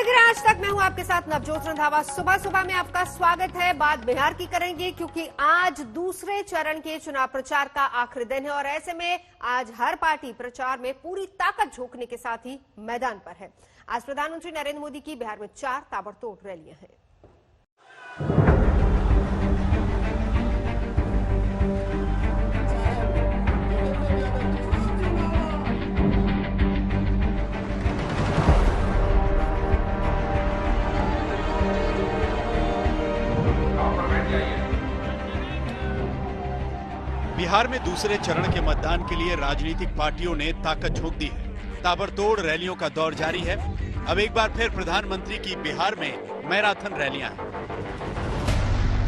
देख रहे हैं आज तक। मैं हूं आपके साथ नवजोत रंधावा। सुबह सुबह में आपका स्वागत है। बात बिहार की करेंगे क्योंकि आज दूसरे चरण के चुनाव प्रचार का आखिरी दिन है और ऐसे में आज हर पार्टी प्रचार में पूरी ताकत झोंकने के साथ ही मैदान पर है। आज प्रधानमंत्री नरेंद्र मोदी की बिहार में 4 ताबड़तोड़ रैलियां हैं। बिहार में दूसरे चरण के मतदान के लिए राजनीतिक पार्टियों ने ताकत झोंक दी है। ताबड़तोड़ रैलियों का दौर जारी है। अब एक बार फिर प्रधानमंत्री की बिहार में मैराथन रैलियां हैं।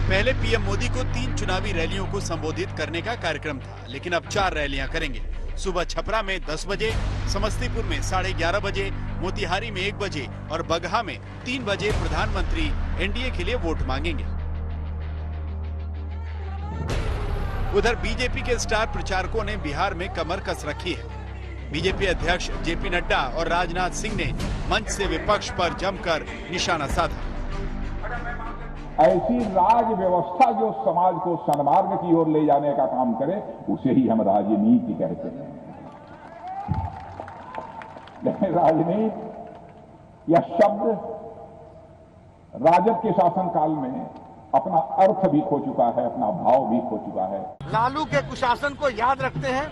पहले पीएम मोदी को 3 चुनावी रैलियों को संबोधित करने का कार्यक्रम था, लेकिन अब 4 रैलियां करेंगे। सुबह छपरा में 10 बजे, समस्तीपुर में 11:30 बजे, मोतिहारी में 1 बजे और बगहा में 3 बजे प्रधानमंत्री एनडीए के लिए वोट मांगेंगे। उधर बीजेपी के स्टार प्रचारकों ने बिहार में कमर कस रखी है। बीजेपी अध्यक्ष जेपी नड्डा और राजनाथ सिंह ने मंच से विपक्ष पर जमकर निशाना साधा। ऐसी राज व्यवस्था जो समाज को सन्मार्ग की ओर ले जाने का काम करे, उसे ही हम राजनीति कहते हैं। लेकिन राजनीति यह शब्द राजद के शासनकाल में अपना अर्थ भी खो चुका है, अपना भाव भी खो चुका है। लालू के कुशासन को याद रखते हैं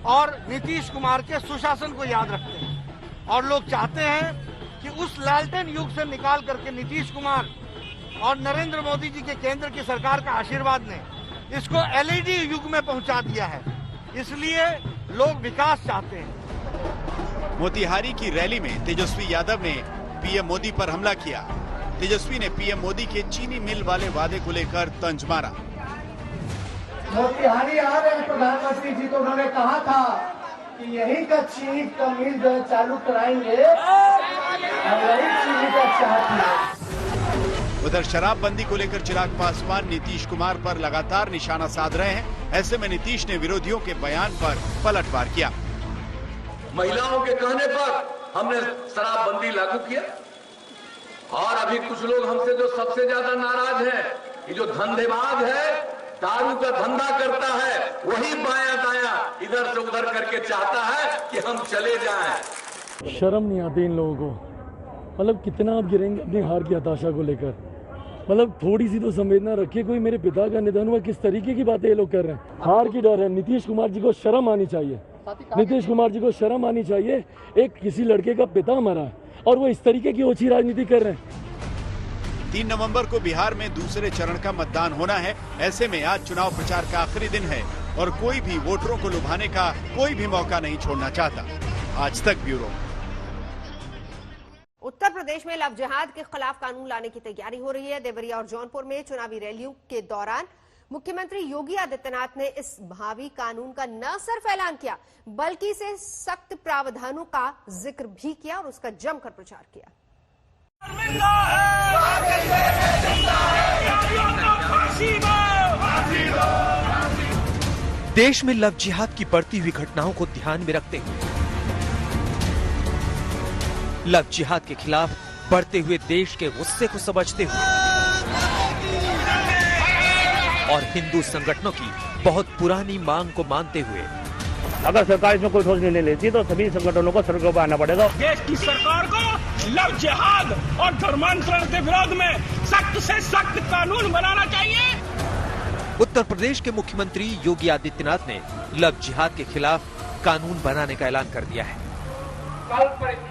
और नीतीश कुमार के सुशासन को याद रखते हैं और लोग चाहते हैं कि उस लालटेन युग से निकाल करके नीतीश कुमार और नरेंद्र मोदी जी के केंद्र की सरकार का आशीर्वाद ने इसको एलईडी युग में पहुंचा दिया है। इसलिए लोग विकास चाहते हैं। मोतिहारी की रैली में तेजस्वी यादव ने पीएम मोदी पर हमला किया। तेजस्वी ने पीएम मोदी के चीनी मिल वाले वादे को लेकर तंज मारा। मोतिहारी आ रहे हैं प्रधानमंत्री जी, तो उन्होंने कहा था कि यही का चीनी का मिल जो चालू कराएंगे और यही चीनी का चाहती। उधर शराबबंदी को लेकर चिराग पासवान नीतीश कुमार पर लगातार निशाना साध रहे हैं। ऐसे में नीतीश ने विरोधियों के बयान पर पलटवार किया। महिलाओं के कहने पर हमने शराबबंदी लागू किया और अभी कुछ लोग हमसे जो सबसे ज्यादा नाराज हैं, ये जो धंधेबाज है, दारू का धंधा करता है, वही बायां दायां इधर से उधर करके चाहता है कि हम चले जाएं। शर्म नहीं आती इन लोगों को। मतलब कितना आप गिरेंगे अपनी हार की हताशा को लेकर। मतलब थोड़ी सी तो संवेदना रखिए। कोई मेरे पिता का निधन हुआ, किस तरीके की बातें ये लोग कर रहे हैं। हार की डर है। नीतीश कुमार जी को शर्म आनी चाहिए। नीतीश कुमार जी को शर्म आनी चाहिए। एक किसी लड़के का पिता मरा है और वो इस तरीके की ओछी राजनीति कर रहे हैं। 3 नवंबर को बिहार में दूसरे चरण का मतदान होना है। ऐसे में आज चुनाव प्रचार का आखिरी दिन है और कोई भी वोटरों को लुभाने का कोई भी मौका नहीं छोड़ना चाहता। आज तक ब्यूरो। उत्तर प्रदेश में लव जिहाद के खिलाफ कानून लाने की तैयारी हो रही है। देवरिया और जौनपुर में चुनावी रैलियों के दौरान मुख्यमंत्री योगी आदित्यनाथ ने इस भावी कानून का न सिर्फ ऐलान किया बल्कि इसे सख्त प्रावधानों का जिक्र भी किया और उसका जमकर प्रचार किया। देश में लव जिहाद की बढ़ती हुई घटनाओं को ध्यान में रखते हुए लव जिहाद के खिलाफ बढ़ते हुए देश के गुस्से को समझते हुए और हिंदू संगठनों की बहुत पुरानी मांग को मानते हुए अगर सरकार इसमें कोई ठोस निर्णय लेती है तो सभी संगठनों को सड़कों पर आना पड़ेगा। देश की सरकार को लव जिहाद और धर्मांतरण के विरोध में सख्त से सख्त कानून बनाना चाहिए। उत्तर प्रदेश के मुख्यमंत्री योगी आदित्यनाथ ने लव जिहाद के खिलाफ कानून बनाने का ऐलान कर दिया है। कल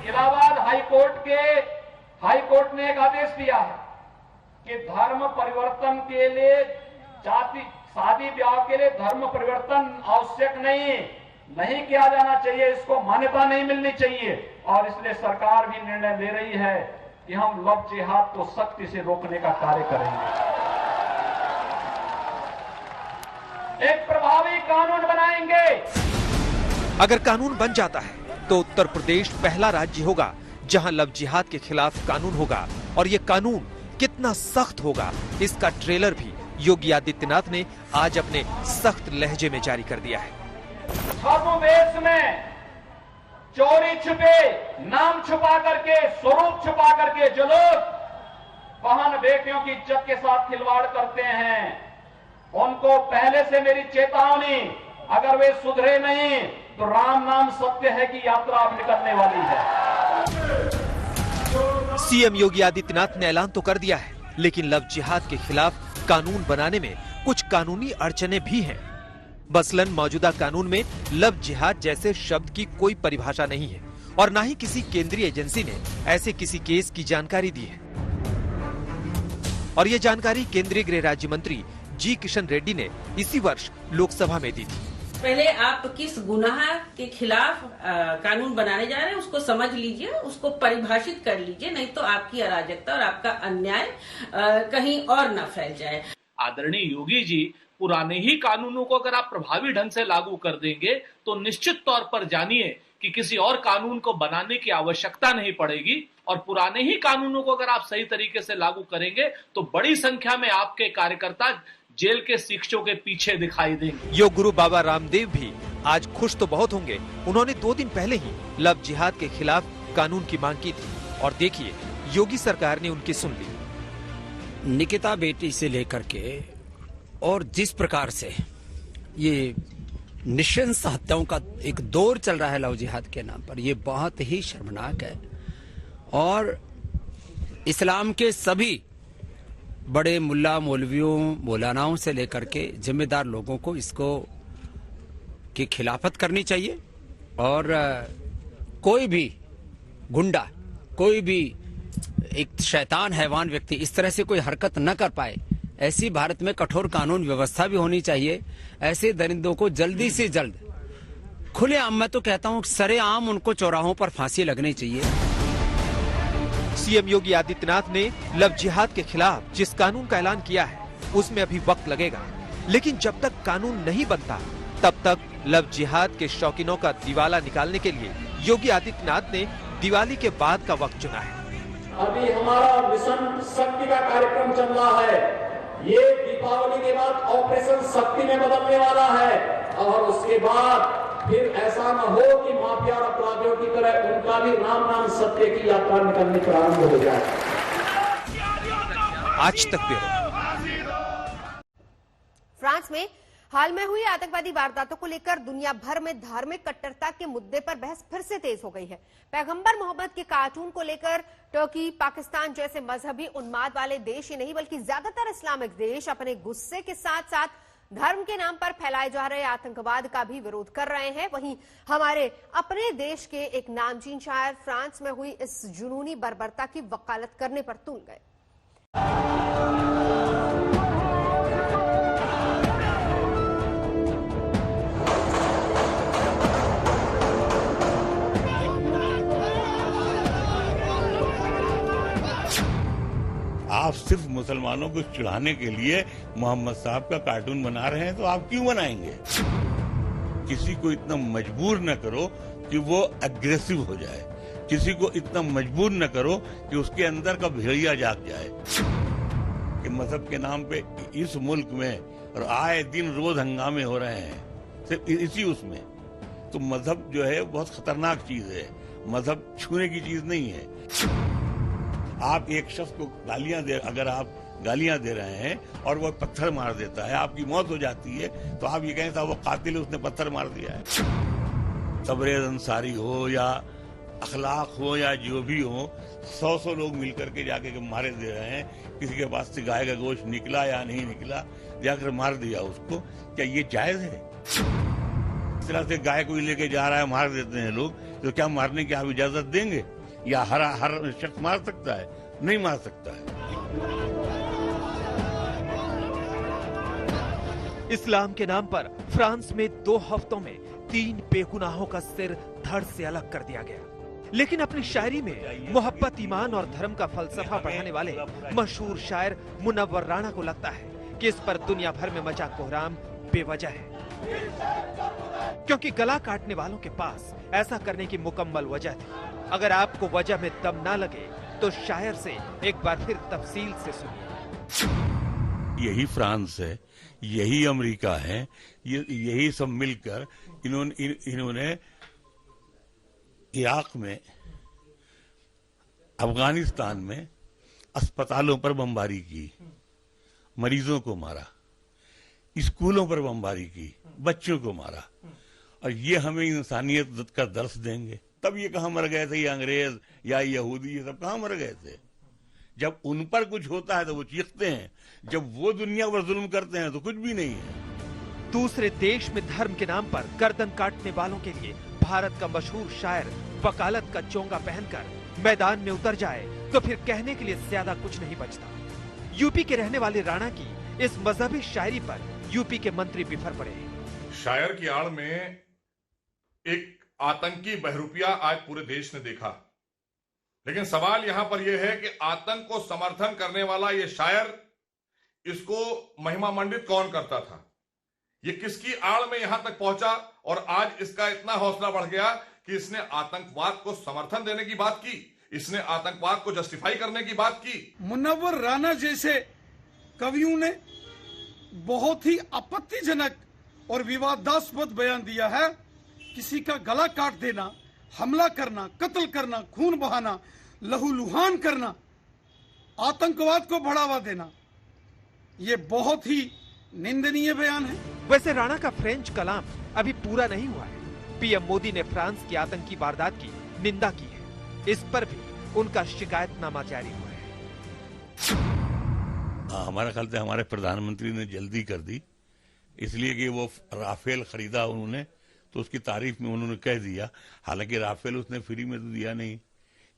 इलाहाबाद हाईकोर्ट ने एक आदेश दिया है कि धर्म परिवर्तन के लिए शादी ब्याह के लिए धर्म परिवर्तन आवश्यक नहीं किया जाना चाहिए, इसको मान्यता नहीं मिलनी चाहिए। और इसलिए सरकार भी निर्णय ले रही है कि हम लव जिहाद को सख्ती से रोकने का कार्य करेंगे। एक प्रभावी कानून बनाएंगे। अगर कानून बन जाता है तो उत्तर प्रदेश पहला राज्य होगा जहां लव जिहाद के खिलाफ कानून होगा। और ये कानून कितना सख्त होगा, इसका ट्रेलर भी योगी आदित्यनाथ ने आज अपने सख्त लहजे में जारी कर दिया है। छद्म वेश में चोरी छुपे, नाम छुपा करके, स्वरूप छुपा करके जो लोग बहन बेटियों की इज्जत के साथ खिलवाड़ करते हैं, उनको पहले से मेरी चेतावनी, अगर वे सुधरे नहीं तो राम नाम सत्य है कि यात्रा अब निकलने वाली है। सीएम योगी आदित्यनाथ ने ऐलान तो कर दिया है, लेकिन लव जिहाद के खिलाफ कानून बनाने में कुछ कानूनी अड़चने भी हैं। मसलन मौजूदा कानून में लव जिहाद जैसे शब्द की कोई परिभाषा नहीं है और न ही किसी केंद्रीय एजेंसी ने ऐसे किसी केस की जानकारी दी है। और ये जानकारी केंद्रीय गृह राज्य मंत्री जी किशन रेड्डी ने इसी वर्ष लोकसभा में दी थी। पहले आप किस गुनाह के खिलाफ कानून बनाने जा रहे हैं उसको समझ लीजिए, उसको परिभाषित कर लीजिए, नहीं तो आपकी अराजकता और आपका अन्याय कहीं और न फैल जाए। आदरणीय योगी जी, पुराने ही कानूनों को अगर आप प्रभावी ढंग से लागू कर देंगे तो निश्चित तौर पर जानिए कि किसी और कानून को बनाने की आवश्यकता नहीं पड़ेगी, और पुराने ही कानूनों को अगर आप सही तरीके से लागू करेंगे तो बड़ी संख्या में आपके कार्यकर्ता जेल के शिक्षकों के पीछे दिखाई देंगे। योग गुरु बाबा रामदेव भी आज खुश तो बहुत होंगे। उन्होंने 2 दिन पहले ही लव जिहाद के खिलाफ कानून की मांग की थी और देखिए योगी सरकार ने उनकी सुन ली। निकिता बेटी से लेकर के और जिस प्रकार से ये निशंस हत्याओं का एक दौर चल रहा है लव जिहाद के नाम पर, ये बहुत ही शर्मनाक है। और इस्लाम के सभी बड़े मुल्ला मौलवियों मौलानाओं से लेकर के जिम्मेदार लोगों को इसको की खिलाफत करनी चाहिए। और कोई भी गुंडा, कोई भी एक शैतान हैवान व्यक्ति इस तरह से कोई हरकत न कर पाए, ऐसी भारत में कठोर कानून व्यवस्था भी होनी चाहिए। ऐसे दरिंदों को जल्दी से जल्द खुलेआम, मैं तो कहता हूं सरेआम उनको चौराहों पर फांसी लगनी चाहिए। सीएम योगी आदित्यनाथ ने लव जिहाद के खिलाफ जिस कानून का ऐलान किया है उसमें अभी वक्त लगेगा, लेकिन जब तक कानून नहीं बनता तब तक लव जिहाद के शौकीनों का दिवाला निकालने के लिए योगी आदित्यनाथ ने दिवाली के बाद का वक्त चुना है। अभी हमारा मिशन शक्ति का कार्यक्रम चल रहा है, ये दीपावली के बाद ऑपरेशन शक्ति में बदलने वाला है, और उसके बाद फिर ऐसा न हो कि माफिया और अपराधियों की तरह उनका भी राम नाम सत्य की यात्रा निकलनी प्रारंभ हो जाए। आज तक ब्यूरो। फ्रांस में हाल में हुई आतंकवादी वारदातों को लेकर दुनिया भर में धार्मिक कट्टरता के मुद्दे पर बहस फिर से तेज हो गई है। पैगंबर मोहम्मद के कार्टून को लेकर टर्की, पाकिस्तान जैसे मजहबी उन्माद वाले देश ही नहीं बल्कि ज्यादातर इस्लामिक देश अपने गुस्से के साथ साथ धर्म के नाम पर फैलाए जा रहे आतंकवाद का भी विरोध कर रहे हैं। वहीं हमारे अपने देश के एक नामचीन शायर फ्रांस में हुई इस जुनूनी बर्बरता की वकालत करने पर तुल गए। आप सिर्फ मुसलमानों को चिढ़ाने के लिए मोहम्मद साहब का कार्टून बना रहे हैं, तो आप क्यों बनाएंगे? किसी को इतना मजबूर न करो कि वो एग्रेसिव हो जाए, किसी को इतना मजबूर न करो कि उसके अंदर का भेड़िया जाग जाए। कि मजहब के नाम पे इस मुल्क में और आए दिन रोज हंगामे हो रहे हैं, सिर्फ इसी उसमें। तो मजहब जो है बहुत खतरनाक चीज है, मजहब छूने की चीज नहीं है। आप एक शख्स को अगर आप गालियां दे रहे हैं और वो पत्थर मार देता है, आपकी मौत हो जाती है, तो आप ये कहें था वो कातिल है, उसने पत्थर मार दिया है। तबरेज अंसारी हो या अखलाक हो या जो भी हो, 100 लोग मिलकर के जाके मारे दे रहे हैं। किसी के पास से गाय का गोश्त निकला या नहीं निकला, जाकर मार दिया उसको। क्या ये जायज है? इस तरह से गाय को लेके जा रहा है, मार देते हैं लोग, तो क्या मारने की आप इजाजत देंगे? या हर शख्स मार सकता है? नहीं मार सकता है। इस्लाम के नाम पर फ्रांस में 2 हफ्तों में 3 बेगुनाहों का सिर धड़ से अलग कर दिया गया। लेकिन अपनी शायरी में मोहब्बत, ईमान और धर्म का फलसफा पढ़ाने वाले मशहूर शायर मुनव्वर राणा को लगता है कि इस पर दुनिया भर में मचा कोहराम बेवजह है, क्योंकि गला काटने वालों के पास ऐसा करने की मुकम्मल वजह थी। अगर आपको वजह में दम ना लगे तो शायर से एक बार फिर तफसील से सुनिए। यही फ्रांस है, यही अमेरिका है, यही सब मिलकर इन्होंने इराक में, अफगानिस्तान में अस्पतालों पर बमबारी की, मरीजों को मारा, स्कूलों पर बमबारी की, बच्चों को मारा, और ये हमें इंसानियत का दर्स देंगे? तब ये कहाँ मर गए थे, ये अंग्रेज या यहूदी, ये सब कहाँ मर गए थे? जब उन पर कुछ होता है तो वो चीखते हैं, जब वो दुनिया पर जुल्म करते हैं तो कुछ भी नहीं है। दूसरे देश में धर्म के नाम पर गर्दन काटने वालों के लिए भारत का मशहूर शायर वकालत का चोंगा पहनकर मैदान में उतर जाए तो फिर कहने के लिए ज्यादा कुछ नहीं बचता। यूपी के रहने वाले राणा की इस मजहबी शायरी पर यूपी के मंत्री बिफर पड़े। शायर की आड़ में एक आतंकी बहरूपिया आज पूरे देश ने देखा, लेकिन सवाल यहां पर यह है कि आतंक को समर्थन करने वाला ये शायर, इसको महिमा मंडित कौन करता था? ये किसकी आड़ में यहां तक पहुंचा और आज इसका इतना हौसला बढ़ गया कि इसने आतंकवाद को समर्थन देने की बात की, इसने आतंकवाद को जस्टिफाई करने की बात की। मुनव्वर राणा जैसे कवियों ने बहुत ही आपत्तिजनक और विवादास्पद बयान दिया है। किसी का गला काट देना, हमला करना, कत्ल करना, खून बहाना, लहूलुहान करना, आतंकवाद को बढ़ावा देना, ये बहुत ही निंदनीय बयान है। वैसे राणा का फ्रेंच कलाम अभी पूरा नहीं हुआ है। पीएम मोदी ने फ्रांस की आतंकी वारदात की निंदा की है, इस पर भी उनका शिकायतनामा जारी हुआ है। हमारा ख्याल से हमारे प्रधानमंत्री ने जल्दी कर दी, इसलिए कि वो राफेल खरीदा उन्होंने, तो उसकी तारीफ में उन्होंने कह दिया। हालांकि राफेल उसने फ्री में तो दिया नहीं,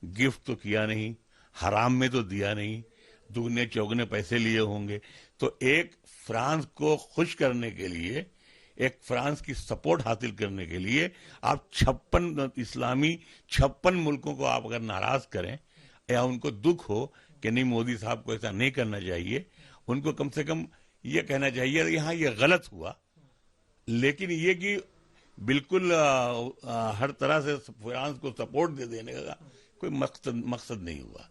गिफ्ट तो किया नहीं, हराम में तो दिया नहीं, दुगने चौगने पैसे लिए होंगे। तो एक फ्रांस को खुश करने के लिए, एक फ्रांस की सपोर्ट हासिल करने के लिए आप 56 मुल्कों को आप अगर नाराज करें या उनको दुख हो कि नहीं मोदी साहब को ऐसा नहीं करना चाहिए, उनको कम से कम ये कहना चाहिए यहाँ ये गलत हुआ, लेकिन ये कि बिल्कुल हर तरह से फ्रांस को सपोर्ट दे देने का कोई मकसद नहीं हुआ।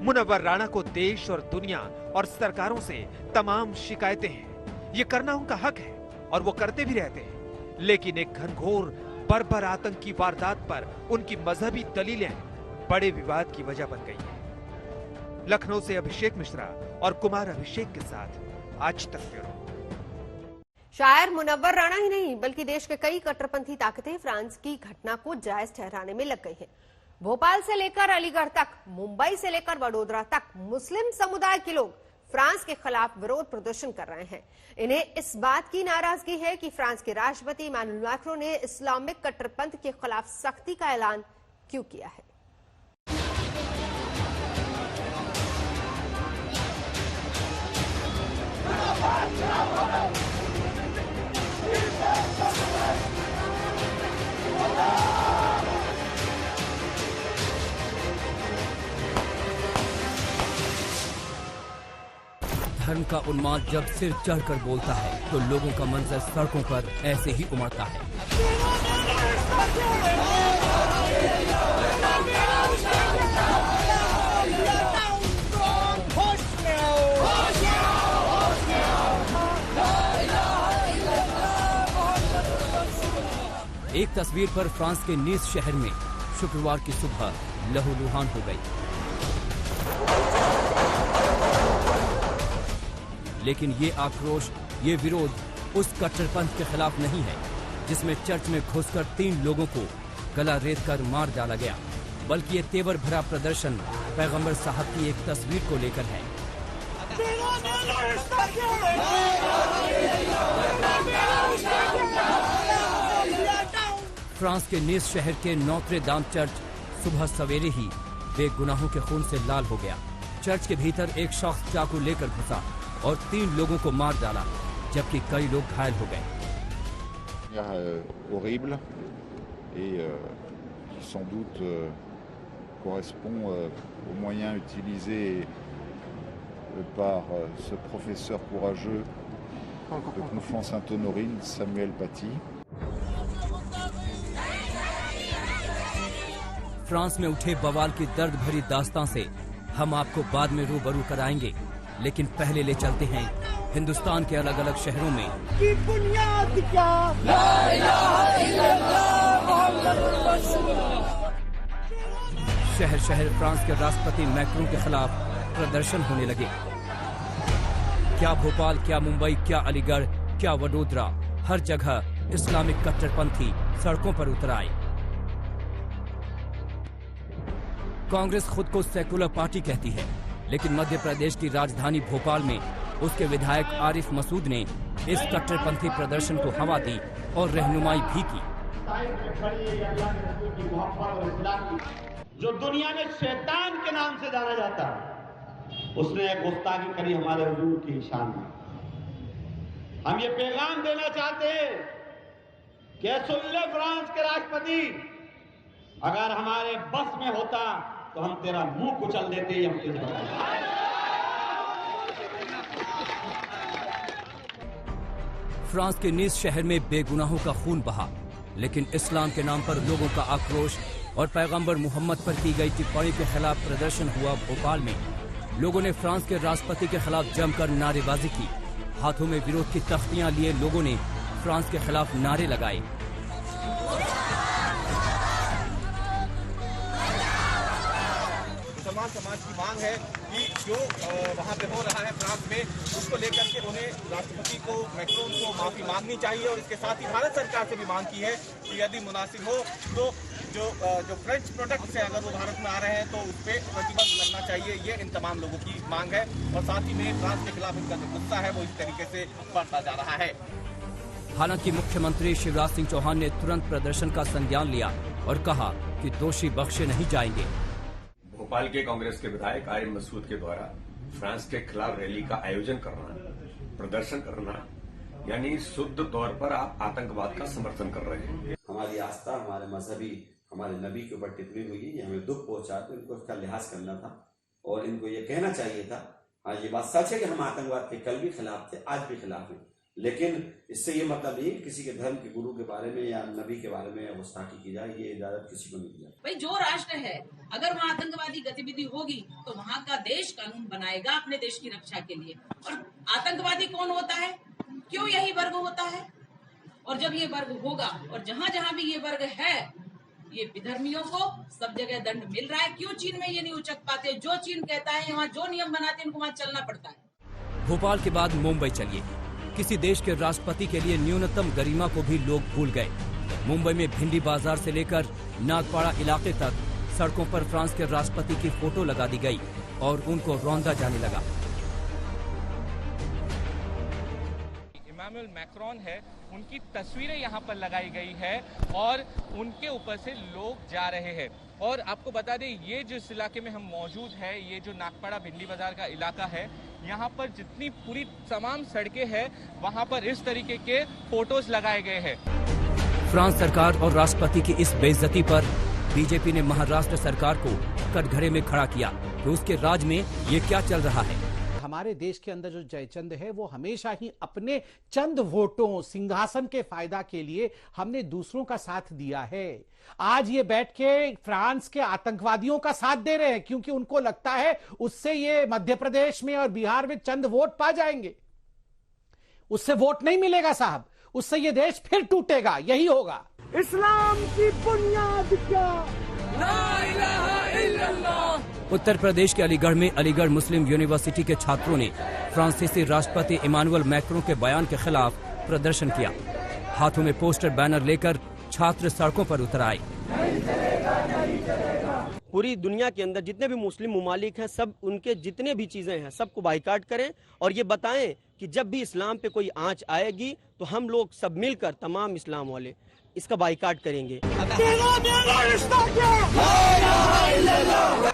मुनव्वर राणा को देश और दुनिया और सरकारों से तमाम शिकायतें हैं। ये करना उनका हक है और वो करते भी रहते हैं, लेकिन एक घनघोर बर्बर आतंकी वारदात पर उनकी मजहबी दलीलें बड़े विवाद की वजह बन गई है। लखनऊ से अभिषेक मिश्रा और कुमार अभिषेक के साथ आज तक ब्यूरो। शायर मुनव्वर राणा ही नहीं बल्कि देश के कई कट्टरपंथी ताकतें फ्रांस की घटना को जायज ठहराने में लग गई हैं। भोपाल से लेकर अलीगढ़ तक, मुंबई से लेकर वडोदरा तक मुस्लिम समुदाय के लोग फ्रांस के खिलाफ विरोध प्रदर्शन कर रहे हैं। इन्हें इस बात की नाराजगी है कि फ्रांस के राष्ट्रपति इमैनुअल मैक्रों ने इस्लामिक कट्टरपंथ के खिलाफ सख्ती का ऐलान क्यों किया है। धर्म का उन्माद जब सिर चढ़कर बोलता है तो लोगों का मंजर सड़कों पर ऐसे ही उमड़ता है। एक तस्वीर पर फ्रांस के नीस शहर में शुक्रवार की सुबह लहूलुहान हो गई। लेकिन ये आक्रोश, ये विरोध उस कट्टरपंथ के खिलाफ नहीं है जिसमें चर्च में घुसकर 3 लोगों को गला रेत कर मार डाला गया, बल्कि ये तेवर भरा प्रदर्शन पैगंबर साहब की एक तस्वीर को लेकर है। फ्रांस के नीस शहर के नोत्रे दाम चर्च सुबह सवेरे ही बेगुनाहों के खून से लाल हो गया। चर्च के भीतर एक शख्स चाकू लेकर घुसा और 3 लोगों को मार डाला, जबकि कई लोग घायल हो गए। horrible et qui sans doute correspond aux moyens utilisés par ce professeur courageux de Conflans Sainte-Honorine, Samuel Paty. France में उठे बवाल की दर्द भरी दास्तां से हम आपको बाद में रूबरू कराएंगे, लेकिन पहले ले चलते हैं हिंदुस्तान के अलग अलग शहरों में की बुनियाद क्या? ला इलाहा इल्लल्लाह मुहम्मदुर रसूलुल्लाह। शहर शहर फ्रांस के राष्ट्रपति मैक्रों के खिलाफ प्रदर्शन होने लगे। क्या भोपाल, क्या मुंबई, क्या अलीगढ़, क्या वडोदरा, हर जगह इस्लामिक कट्टरपंथी सड़कों पर उतर आए। कांग्रेस खुद को सेकुलर पार्टी कहती है, लेकिन मध्य प्रदेश की राजधानी भोपाल में उसके विधायक आरिफ मसूद ने इस कट्टरपंथी प्रदर्शन को हवा दी और रहनुमाई भी की। जो दुनिया में शैतान के नाम से जाना जाता है, उसने एक गुस्ताखी करी हमारे हुजूर की शान में। हम ये पैगाम देना चाहते हैं कि सुन ले फ्रांस के राष्ट्रपति, अगर हमारे बस में होता तो हम तेरा मुंह कुचल देते। हम फ्रांस के नीस शहर में बेगुनाहों का खून बहा, लेकिन इस्लाम के नाम पर लोगों का आक्रोश और पैगंबर मोहम्मद पर की गई टिप्पणी के खिलाफ प्रदर्शन हुआ। भोपाल में लोगों ने फ्रांस के राष्ट्रपति के खिलाफ जमकर नारेबाजी की। हाथों में विरोध की तख्तियां लिए लोगों ने फ्रांस के खिलाफ नारे लगाए। मुसलमान समाज की मांग है कि जो वहाँ पे हो रहा है फ्रांस में, उसको लेकर के उन्हें राष्ट्रपति को, मैक्रोन को माफी मांगनी चाहिए। और इसके साथ ही भारत सरकार से भी मांग की है कि यदि मुनासिब हो तो जो फ्रेंच प्रोडक्ट्स हैं, अगर वो भारत में आ रहे हैं तो उस पर प्रतिबंध लगना चाहिए। ये इन तमाम लोगों की मांग है। और साथ ही में फ्रांस के खिलाफ इनका जो गुस्सा है वो इस तरीके से बढ़ता जा रहा है। हालांकि मुख्यमंत्री शिवराज सिंह चौहान ने तुरंत प्रदर्शन का संज्ञान लिया और कहा कि दोषी बख्शे नहीं जाएंगे। भोपाल के कांग्रेस के विधायक आरिफ मसूद के द्वारा फ्रांस के खिलाफ रैली का आयोजन करना, प्रदर्शन करना, यानी शुद्ध तौर पर आप आतंकवाद का समर्थन कर रहे हैं। हमारी आस्था, हमारे मजहबी, हमारे नबी के ऊपर टिप्पणी हुई, ये हमें दुख पहुंचा, तो इनको उसका लिहाज करना था और इनको ये कहना चाहिए था। हाँ, ये बात सच है कि हम आतंकवाद के कल भी खिलाफ थे, आज भी खिलाफ हैं, लेकिन इससे ये मतलब नहीं किसी के धर्म के गुरु के बारे में या नबी के बारे में गुस्ताखी की जाए, ये इजाजत किसी को नहीं दी जाती। भाई, जो राष्ट्र है अगर वहाँ आतंकवादी गतिविधि होगी तो वहाँ का देश कानून बनाएगा अपने देश की रक्षा के लिए। और आतंकवादी कौन होता है, क्यों यही वर्ग होता है? और जब ये वर्ग होगा और जहाँ जहाँ भी ये वर्ग है, ये विधर्मियों को सब जगह दंड मिल रहा है। क्यों चीन में ये नहीं उचक पाते? जो चीन कहता है, यहाँ जो नियम बनाते हैं, इनको वहाँ चलना पड़ता है। भोपाल के बाद मुंबई चलिए। किसी देश के राष्ट्रपति के लिए न्यूनतम गरिमा को भी लोग भूल गए। मुंबई में भिंडी बाजार से लेकर नागपाड़ा इलाके तक सड़कों पर फ्रांस के राष्ट्रपति की फोटो लगा दी गई और उनको रौंदा जाने लगा। इमानुएल मैक्रोन है, उनकी तस्वीरें यहाँ पर लगाई गई है और उनके ऊपर से लोग जा रहे हैं। और आपको बता दें, ये जिस इलाके में हम मौजूद है, ये जो नागपाड़ा भिंडी बाजार का इलाका है, यहाँ पर जितनी पूरी तमाम सड़कें हैं, वहाँ पर इस तरीके के फोटोज लगाए गए हैं। फ्रांस सरकार और राष्ट्रपति की इस बेइज्जती पर बीजेपी ने महाराष्ट्र सरकार को कटघरे में खड़ा किया कि उसके राज में ये क्या चल रहा है। हमारे देश के अंदर जो जयचंद है वो हमेशा ही अपने चंद वोटों, सिंहासन के फायदा के लिए हमने दूसरों का साथ दिया है। आज ये बैठ के फ्रांस के आतंकवादियों का साथ दे रहे हैं क्योंकि उनको लगता है उससे ये मध्य प्रदेश में और बिहार में चंद वोट पा जाएंगे। उससे वोट नहीं मिलेगा साहब, उससे ये देश फिर टूटेगा। यही होगा। इस्लाम की बुनियाद क्या? ला इलाहा इल्लल्लाह। उत्तर प्रदेश के अलीगढ़ में अलीगढ़ मुस्लिम यूनिवर्सिटी के छात्रों ने फ्रांसीसी राष्ट्रपति इमानुएल मैक्रों के बयान के खिलाफ प्रदर्शन किया। हाथों में पोस्टर बैनर लेकर छात्र सड़कों पर उतर आए। पूरी दुनिया के अंदर जितने भी मुस्लिम मुमालिक हैं, सब उनके जितने भी चीजें हैं सबको बाइकाट करें और ये बताएं कि जब भी इस्लाम पे कोई आंच आएगी तो हम लोग सब मिलकर तमाम इस्लाम वाले इसका बाइकाट करेंगे।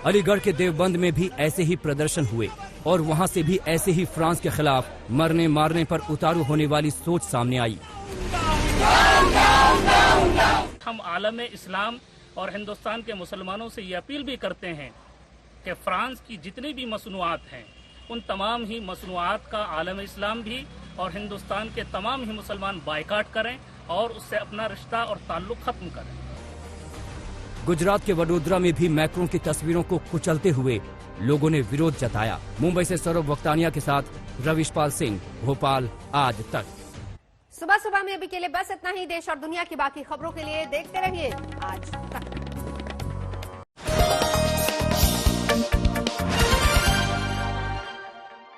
अलीगढ़ के देवबंद में भी ऐसे ही प्रदर्शन हुए और वहां से भी ऐसे ही फ्रांस के खिलाफ मरने मारने पर उतारू होने वाली सोच सामने आई। हम आलम इस्लाम और हिंदुस्तान के मुसलमानों से ये अपील भी करते हैं कि फ्रांस की जितनी भी मसनूआत हैं, उन तमाम ही मसनूआत का आलम इस्लाम भी और हिंदुस्तान के तमाम ही मुसलमान बाइकाट करें और उससे अपना रिश्ता और ताल्लुक खत्म करें। गुजरात के वडोदरा में भी मैक्रों की तस्वीरों को कुचलते हुए लोगों ने विरोध जताया। मुंबई से सौरभ वक्तानिया के साथ रविशपाल सिंह, भोपाल आज तक। सुबह सुबह में अभी के लिए बस इतना ही। देश और दुनिया की बाकी खबरों के लिए देखते रहिए आज तक।